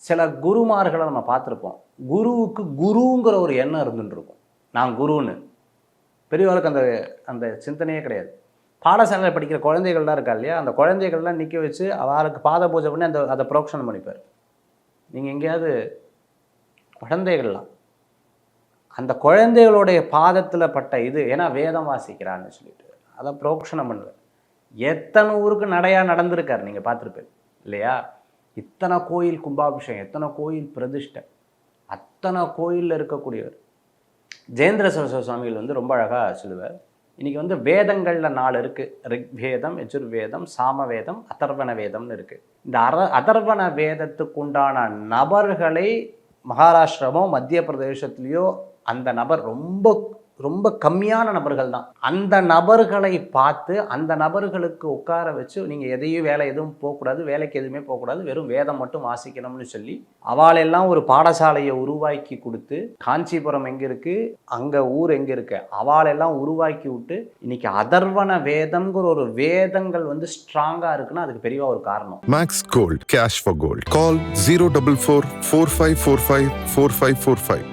சில குருமார்களை நம்ம பார்த்துருப்போம். குருவுக்கு குருங்கிற ஒரு எண்ணம் இருந்துட்டு இருக்கும். நான் குருன்னு. பெரியவர்களுக்கு அந்த அந்த சிந்தனையே கிடையாது. பாடசாலையில் படிக்கிற குழந்தைகள்லாம் இருக்கா இல்லையா, அந்த குழந்தைகள்லாம் நிற்க வச்சு அவளுக்கு பாத பூஜை பண்ணி அதை புரோக்ஷனம் பண்ணிப்பார். நீங்கள் எங்கேயாவது குழந்தைகள்லாம் அந்த குழந்தைகளுடைய பாதத்தில் பட்ட இது, ஏன்னா வேதம் வாசிக்கிறான்னு சொல்லிட்டு அதை புரோக்ஷனம் பண்ணுவேன். எத்தனை ஊருக்கு நடையாக நடந்திருக்கார், நீங்கள் பார்த்துருப்பேன் இல்லையா? இத்தனை கோயில் கும்பாபிஷேகம், எத்தனை கோயில் பிரதிஷ்டை, அத்தனை கோயிலில் இருக்கக்கூடியவர். ஜெயேந்திர சரஸ்வதி சுவாமிகள் ரொம்ப அழகாக சொல்லுவார். இன்றைக்கி வேதங்களில் 4 இருக்குது. ரிக்வேதம், யஜுர்வேதம், சாமவேதம், அதர்வண வேதம்னு இருக்குது. இந்த அதர்வண வேதத்துக்குண்டான நபர்களை மகாராஷ்டிரமோ மத்திய பிரதேசத்துலேயோ அந்த நபர் ரொம்ப ரொம்ப கம்மியான நபர்கள் தான். அந்த நபர்களை பார்த்து அந்த நபர்களுக்கு உட்கார வச்சு நீங்கள் வேலை எதுவும் போகக்கூடாது, வேலைக்கு எதுவுமே போகக்கூடாது, வெறும் வேதம் மட்டும் வாசிக்கணும்னு சொல்லி அவளெல்லாம் ஒரு பாடசாலையை உருவாக்கி கொடுத்து, காஞ்சிபுரம் எங்கே இருக்குது, அங்கே ஊர் எங்கே இருக்கு, அவளெல்லாம் உருவாக்கி விட்டு இன்னைக்கு அதர்வண வேதம்ங்கிற ஒரு வேதங்கள் ஸ்ட்ராங்காக இருக்குன்னா அதுக்கு பெரிய ஒரு காரணம். Max Gold, cash for gold. Call 04445454545.